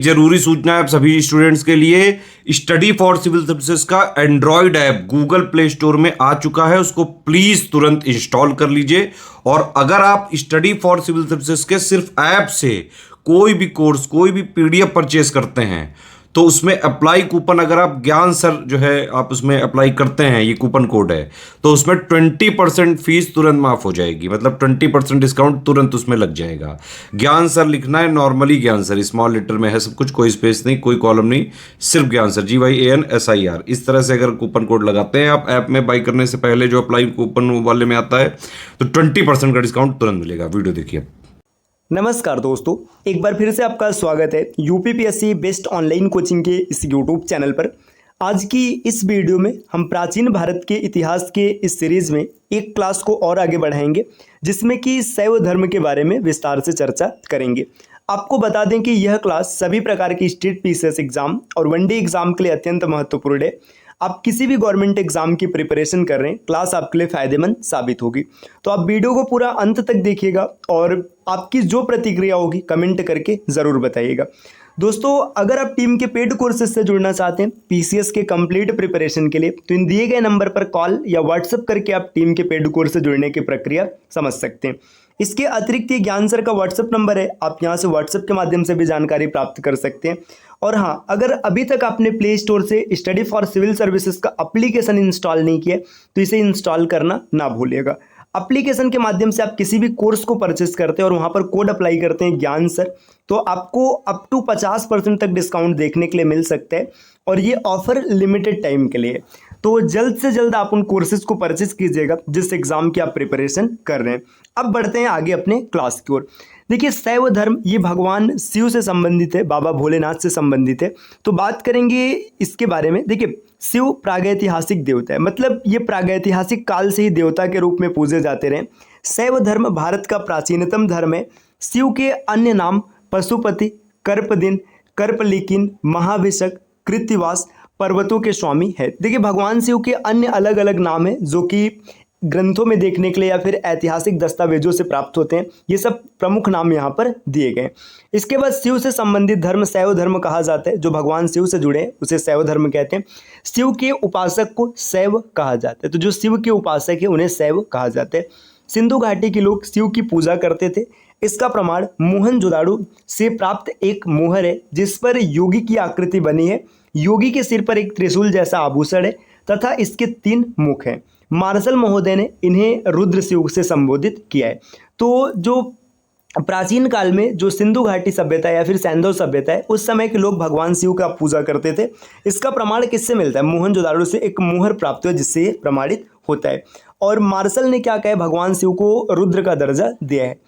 जरूरी सूचना है आप सभी स्टूडेंट्स के लिए। स्टडी फॉर सिविल सर्विसेज का Android app Google play store में आ चुका है, उसको प्लीज तुरंत इंस्टॉल कर लीजिए। और अगर आप स्टडी फॉर सिविल सर्विसेज के सिर्फ ऐप से कोई भी कोर्स, कोई भी पीडीएफ परचेस करते हैं तो उसमें अप्लाई कूपन, अगर आप ज्ञान सर जो है आप उसमें अप्लाई करते हैं, ये कूपन कोड है, तो उसमें 20% फीस तुरंत माफ हो जाएगी। मतलब 20% डिस्काउंट तुरंत उसमें लग जाएगा। ज्ञान सर लिखना है, नॉर्मली ज्ञान सर, स्मॉल लेटर में है सब कुछ, कोई स्पेस नहीं, कोई कॉलम नहीं, सिर्फ ज्ञान सर, GYANSIR। इस तरह से अगर कूपन कोड लगाते हैं आप ऐप में बाई करने से पहले, जो अप्लाई कूपन वाले में आता है, तो 20% का डिस्काउंट तुरंत मिलेगा। वीडियो देखिए। नमस्कार दोस्तों, एक बार फिर से आपका स्वागत है यूपीपीएससी बेस्ट ऑनलाइन कोचिंग के इस यूट्यूब चैनल पर। आज की इस वीडियो में हम प्राचीन भारत के इतिहास के इस सीरीज़ में एक क्लास को और आगे बढ़ाएंगे, जिसमें कि शैव धर्म के बारे में विस्तार से चर्चा करेंगे। आपको बता दें कि यह क्लास सभी प्रकार की स्टेट पीसीएस एग्जाम और वनडे एग्जाम के लिए अत्यंत महत्वपूर्ण है। आप किसी भी गवर्नमेंट एग्जाम की प्रिपरेशन कर रहे हैं, क्लास आपके लिए फ़ायदेमंद साबित होगी। तो आप वीडियो को पूरा अंत तक देखिएगा और आपकी जो प्रतिक्रिया होगी कमेंट करके ज़रूर बताइएगा। दोस्तों, अगर आप टीम के पेड कोर्सेज से जुड़ना चाहते हैं पीसीएस के कंप्लीट प्रिपरेशन के लिए, तो इन दिए गए नंबर पर कॉल या व्हाट्सएप करके आप टीम के पेड कोर्स से जुड़ने की प्रक्रिया समझ सकते हैं। इसके अतिरिक्त ये ज्ञान सर का व्हाट्सएप नंबर है, आप यहाँ से व्हाट्सएप के माध्यम से भी जानकारी प्राप्त कर सकते हैं। और हाँ, अगर अभी तक आपने प्ले स्टोर से स्टडी फॉर सिविल सर्विसेज का एप्लीकेशन इंस्टॉल नहीं किया तो इसे इंस्टॉल करना ना भूलिएगा। एप्लीकेशन के माध्यम से आप किसी भी कोर्स को परचेस करते हैं और वहाँ पर कोड अप्लाई करते हैं ज्ञान सर, तो आपको अप टू 50% तक डिस्काउंट देखने के लिए मिल सकता है। और ये ऑफर लिमिटेड टाइम के लिए, तो जल्द से जल्द आप उन कोर्सेज को परचेस कीजिएगा जिस एग्जाम की आप प्रिपरेशन कर रहे हैं। अब बढ़ते हैं आगे अपने क्लास की ओर। देखिए, शैव धर्म ये भगवान शिव से संबंधित है, बाबा भोलेनाथ से संबंधित है। तो बात करेंगे इसके बारे में। देखिए, शिव प्रागैतिहासिक देवता है, मतलब ये प्रागैतिहासिक काल से ही देवता के रूप में पूजे जाते रहे। शैव धर्म भारत का प्राचीनतम धर्म है। शिव के अन्य नाम पशुपति, कर्पदिन, कर्पलिकिन, महाभिषक, कृत्तिवास, पर्वतों के स्वामी है। देखिए, भगवान शिव के अन्य अलग अलग नाम हैं जो कि ग्रंथों में देखने के लिए या फिर ऐतिहासिक दस्तावेजों से प्राप्त होते हैं। ये सब प्रमुख नाम यहाँ पर दिए गए। इसके बाद शिव से संबंधित धर्म शैव धर्म कहा जाता है। जो भगवान शिव से जुड़े हैं उसे शैव धर्म कहते हैं। शिव के उपासक को शैव कहा जाता है, तो जो शिव के उपासक है उन्हें शैव कहा जाता है। सिंधु घाटी के लोग शिव की पूजा करते थे। इसका प्रमाण मोहनजोदाड़ो से प्राप्त एक मोहर है जिस पर योगी की आकृति बनी है। योगी के सिर पर एक त्रिशूल जैसा आभूषण है तथा इसके 3 मुख हैं। मार्शल महोदय ने इन्हें रुद्र शिव से संबोधित किया है। तो जो प्राचीन काल में जो सिंधु घाटी सभ्यता या फिर सैंधव सभ्यता है, उस समय के लोग भगवान शिव का पूजा करते थे। इसका प्रमाण किससे मिलता है? मोहनजोदाड़ो से एक मोहर प्राप्त हुआ जिससे ये प्रमाणित होता है। और मार्शल ने क्या कहा है? भगवान शिव को रुद्र का दर्जा दिया है।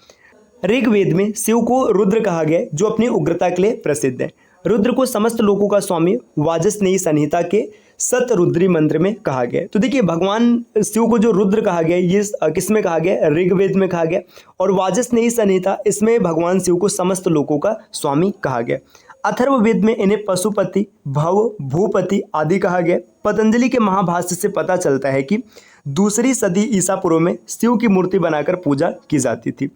ऋग्वेद में शिव को रुद्र कहा गया है जो अपनी उग्रता के लिए प्रसिद्ध है। रुद्र को समस्त लोकों का स्वामी वाजस्नेयी संहिता के शतरुद्री मंत्र में कहा गया है। तो देखिए, भगवान शिव को जो रुद्र कहा गया ये किस में कहा गया? ऋग्वेद में कहा गया। और वाजस्नेयी संहिता, इसमें भगवान शिव को समस्त लोकों का स्वामी कहा गया। अथर्ववेद में इन्हें पशुपति, भव, भूपति आदि कहा गया। पतंजलि के महाभाष्य से पता चलता है कि 2री सदी ईसा पूर्व में शिव की मूर्ति बनाकर पूजा की जाती थी।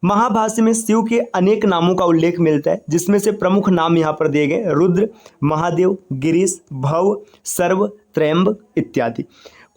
महाभाष्य में शिव के अनेक नामों का उल्लेख मिलता है, जिसमें से प्रमुख नाम यहाँ पर दिए गए रुद्र, महादेव, गिरीश, भव, सर्व, त्रयंबक इत्यादि।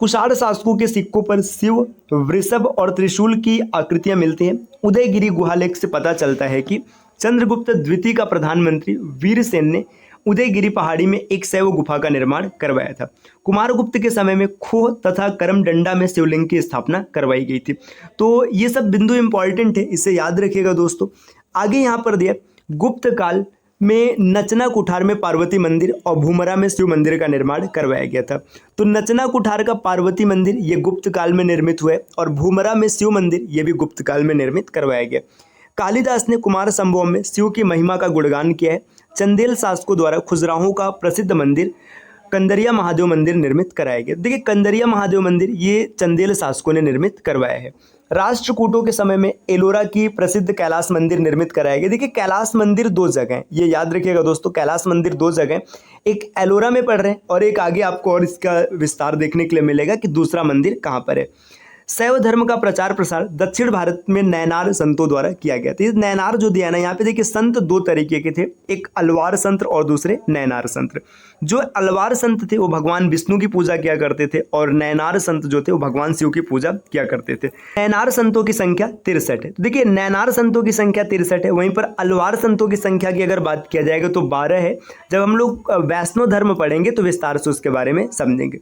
कुषाण शासकों के सिक्कों पर शिव, वृषभ और त्रिशूल की आकृतियां मिलती हैं। उदयगिरी गुहालेख से पता चलता है कि चंद्रगुप्त द्वितीय का प्रधानमंत्री वीरसेन ने उदयगिरी पहाड़ी में एक शैव गुफा का निर्माण करवाया था। कुमारगुप्त के समय में खोह तथा करमडंडा में शिवलिंग की स्थापना करवाई गई थी। तो ये सब बिंदु इंपॉर्टेंट है, इसे याद रखिएगा दोस्तों। आगे यहाँ पर दिया, गुप्त काल में नचना कुठार में पार्वती मंदिर और भूमरा में शिव मंदिर का निर्माण करवाया गया था। तो नचना कुठार का पार्वती मंदिर ये गुप्त काल में निर्मित हुआ है और भूमरा में शिव मंदिर ये भी गुप्त काल में निर्मित करवाया गया। कालिदास ने कुमार संभवम में शिव की महिमा का गुणगान किया है। चंदेल शासकों द्वारा खुजराहों का प्रसिद्ध मंदिर कंदरिया महादेव मंदिर निर्मित कराया गया। देखिए, कंदरिया महादेव मंदिर ये चंदेल शासकों ने निर्मित करवाया है। राष्ट्रकूटों के समय में एलोरा की प्रसिद्ध कैलाश मंदिर निर्मित कराया गया। देखिए, कैलाश मंदिर 2 जगह हैं, ये याद रखिएगा दोस्तों। कैलाश मंदिर 2 जगह, एक एलोरा में पड़ रहे हैं और एक आगे आपको और इसका विस्तार देखने के लिए मिलेगा कि दूसरा मंदिर कहाँ पर है। शैव धर्म का प्रचार प्रसार दक्षिण भारत में नैनार संतों द्वारा किया गया था। ये नैनार जो दिया ना, यहाँ पे देखिए संत दो तरीके के थे, एक अलवार संत और दूसरे नैनार संत। जो अलवार संत थे वो भगवान विष्णु की पूजा किया करते थे और नैनार संत जो थे वो भगवान शिव की पूजा किया करते थे। नैनार संतों की संख्या 63 है। तो देखिए नैनार संतों की संख्या 63 है, वहीं पर अलवार संतों की संख्या की अगर बात किया जाएगा तो 12 है। जब हम लोग वैष्णव धर्म पढ़ेंगे तो विस्तार से उसके बारे में समझेंगे।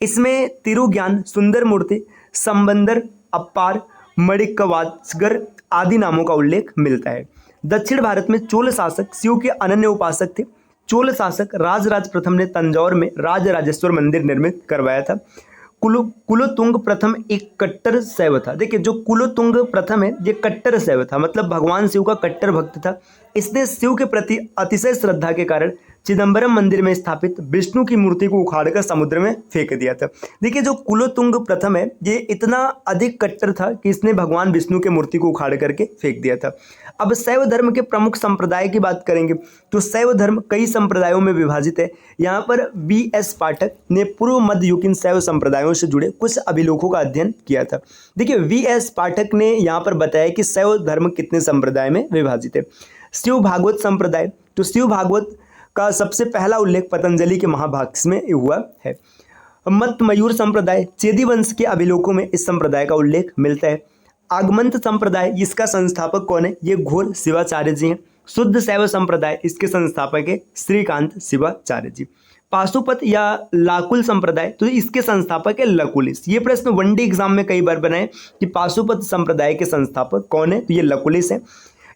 इसमें तिरुज्ञान, सुंदर मूर्ति, संबंदर, अप्पार, मणिकवाचगर आदि नामों का उल्लेख मिलता है। दक्षिण भारत में चोल शासक शिव के अनन्य उपासक थे। चोल शासक राजराज प्रथम ने तंजौर में राजराजेश्वर मंदिर निर्मित करवाया था। कुलोतुंग प्रथम एक कट्टर शैव था। देखिए जो कुलोतुंग प्रथम है ये कट्टर शैव था, मतलब भगवान शिव का कट्टर भक्त था। इसने शिव के प्रति अतिशय श्रद्धा के कारण चिदंबरम मंदिर में स्थापित विष्णु की मूर्ति को उखाड़कर समुद्र में फेंक दिया था। देखिए जो कुलोतुंग प्रथम है ये इतना अधिक कट्टर था कि इसने भगवान विष्णु की मूर्ति को उखाड़ करके फेंक दिया था। अब शैव धर्म के प्रमुख संप्रदाय की बात करेंगे तो शैव धर्म कई संप्रदायों में विभाजित है। यहाँ पर B.S. पाठक ने पूर्व मध्ययुगीन शैव संप्रदायों से जुड़े कुछ अभिलेखों का अध्ययन किया था। देखिए V.S. पाठक ने यहाँ पर बताया कि शैव धर्म कितने संप्रदाय में विभाजित है। शिव भागवत संप्रदाय, तो शिव भागवत का सबसे पहला उल्लेख पतंजलि के महाभाष्य में हुआ है। मत मयूर संप्रदाय, चेदी वंश के अभिलेखों में इस संप्रदाय का उल्लेख मिलता है। आगमंत संप्रदाय, इसका संस्थापक कौन है? ये घोर शिवाचार्य जी हैं। शुद्ध शैव संप्रदाय, इसके संस्थापक है श्रीकांत शिवाचार्य जी। पाशुपत या लाकुल संप्रदाय, तो इसके संस्थापक है लकुलिस। ये प्रश्न वनडे एग्जाम में कई बार बनाए कि पाशुपत संप्रदाय के संस्थापक कौन है, तो ये लकुलिस है।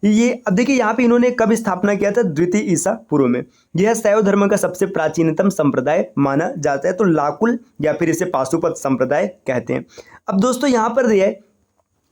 ये अब देखिए यहाँ पे इन्होंने कब स्थापना किया था? द्वितीय ईसा पूर्व में। यह शैव धर्म का सबसे प्राचीनतम संप्रदाय माना जाता है, तो लाकुल या फिर इसे पाशुपत संप्रदाय कहते हैं। अब दोस्तों यहाँ पर दिया है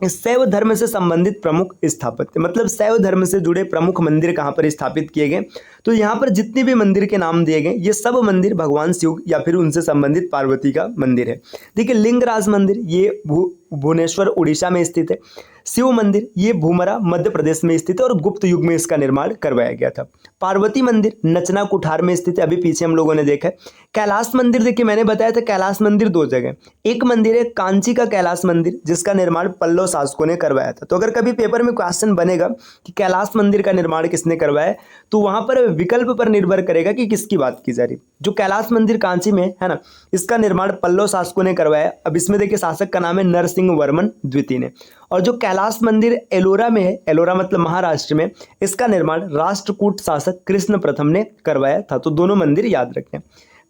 शैव धर्म से संबंधित प्रमुख स्थापत्य, मतलब शैव धर्म से जुड़े प्रमुख मंदिर कहाँ पर स्थापित किए गए। तो यहाँ पर जितने भी मंदिर के नाम दिए गए ये सब मंदिर भगवान शिव या फिर उनसे संबंधित पार्वती का मंदिर है। देखिए लिंगराज मंदिर ये भुवनेश्वर उड़ीसा में स्थित है। शिव मंदिर ये भूमरा मध्य प्रदेश में स्थित है और गुप्त युग में इसका निर्माण करवाया गया था। पार्वती मंदिर नचना कुठार में स्थित है, अभी पीछे हम लोगों ने देखा है। कैलाश मंदिर, देखिए मैंने बताया था कैलाश मंदिर दो जगह, एक मंदिर है कांची का कैलाश मंदिर जिसका निर्माण पल्लव शासकों ने करवाया था। तो अगर कभी पेपर में क्वेश्चन बनेगा कि कैलाश मंदिर का निर्माण किसने करवाया, तो वहां पर विकल्प पर निर्भर करेगा कि किसकी बात की जा रही। जो कैलाश मंदिर कांची में है ना, इसका निर्माण पल्लव शासकों ने करवाया। अब इसमें देखिए शासक का नाम है नरसिंह वर्मन द्वितीय ने। और जो कैलाश मंदिर एलोरा में है, एलोरा मतलब महाराष्ट्र में, इसका निर्माण राष्ट्रकूट शासक कृष्ण प्रथम ने करवाया था। तो दोनों मंदिर याद रखें।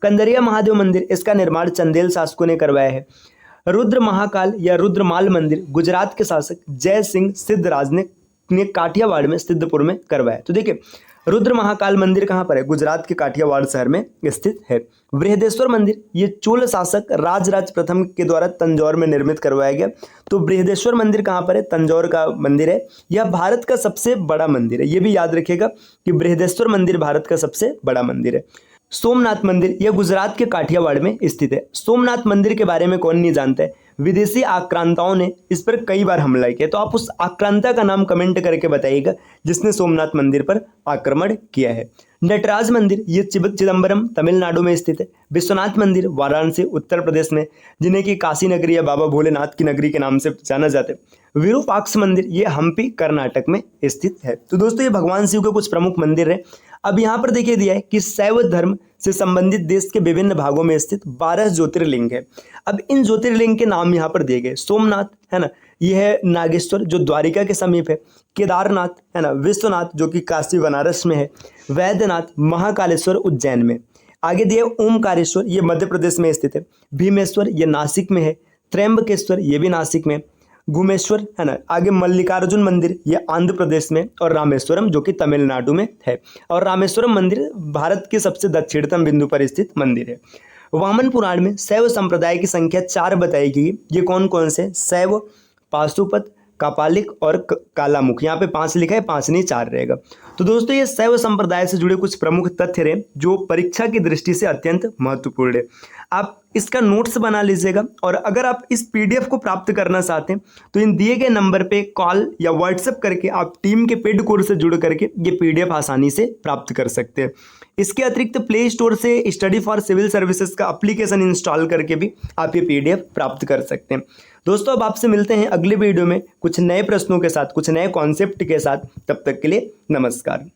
कंदरिया महादेव मंदिर, इसका निर्माण चंदेल शासकों ने करवाया है। रुद्र महाकाल या रुद्रमाल मंदिर गुजरात के शासक जय सिंह सिद्धराज ने काठियावाड़ में सिद्धपुर में करवाया। तो देखिए रुद्र महाकाल मंदिर कहाँ पर है? गुजरात के काठियावाड़ शहर में स्थित है। बृहदेश्वर मंदिर ये चोल शासक राजराज प्रथम के द्वारा तंजौर में निर्मित करवाया गया। तो बृहदेश्वर मंदिर कहाँ पर है? तंजौर का मंदिर है। यह भारत का सबसे बड़ा मंदिर है, ये भी याद रखिएगा कि बृहदेश्वर मंदिर भारत का सबसे बड़ा मंदिर है। सोमनाथ मंदिर यह गुजरात के काठियावाड़ में स्थित है। सोमनाथ मंदिर के बारे में कौन नहीं जानता है? विदेशी आक्रांताओं ने इस पर कई बार हमला किया, तो आप उस आक्रांता का नाम कमेंट करके बताइएगा जिसने सोमनाथ मंदिर पर आक्रमण किया है। नटराज मंदिर ये चिदंबरम तमिलनाडु में स्थित है। विश्वनाथ मंदिर वाराणसी उत्तर प्रदेश में, जिन्हें की काशी नगरी या बाबा भोलेनाथ की नगरी के नाम से जाना जाता है। विरूपाक्ष मंदिर ये हम्पी कर्नाटक में स्थित है। तो दोस्तों ये भगवान शिव के कुछ प्रमुख मंदिर है। अब यहाँ पर देखिए दिया है कि शैव धर्म से संबंधित देश के विभिन्न भागों में स्थित 12 ज्योतिर्लिंग है। अब इन ज्योतिर्लिंग के नाम यहाँ पर दिए गए। सोमनाथ है ना, यह है नागेश्वर जो द्वारिका के समीप है। केदारनाथ है ना, विश्वनाथ जो कि काशी बनारस में है। वैद्यनाथ महाकालेश्वर उज्जैन में। आगे दिए ओमकारेश्वर ये मध्य प्रदेश में स्थित है। भीमेश्वर ये नासिक में है। त्र्यंबकेश्वर ये भी नासिक में। घुमेश्वर है ना, आगे मल्लिकार्जुन मंदिर ये आंध्र प्रदेश में, और रामेश्वरम जो कि तमिलनाडु में है। और रामेश्वरम मंदिर भारत के सबसे दक्षिणतम बिंदु पर स्थित मंदिर है। वामन पुराण में शैव संप्रदाय की संख्या 4 बताई गई। ये कौन कौन से? शैव, पाशुपत, कापालिक और कालामुख। यहाँ पे 5 लिखा है, 5 नहीं 4 रहेगा। तो दोस्तों ये शैव संप्रदाय से जुड़े कुछ प्रमुख तथ्य रहे जो परीक्षा की दृष्टि से अत्यंत महत्वपूर्ण है। आप इसका नोट्स बना लीजिएगा। और अगर आप इस पीडीएफ को प्राप्त करना चाहते हैं तो इन दिए गए नंबर पे कॉल या व्हाट्सएप करके आप टीम के पेड कोर्स से जुड़ करके ये पीडीएफ आसानी से प्राप्त कर सकते हैं। इसके अतिरिक्त प्ले स्टोर से स्टडी फॉर सिविल सर्विसेज का एप्लीकेशन इंस्टॉल करके भी आप ये पीडीएफ प्राप्त कर सकते हैं। दोस्तों अब आपसे मिलते हैं अगले वीडियो में कुछ नए प्रश्नों के साथ, कुछ नए कॉन्सेप्ट के साथ। तब तक के लिए नमस्कार।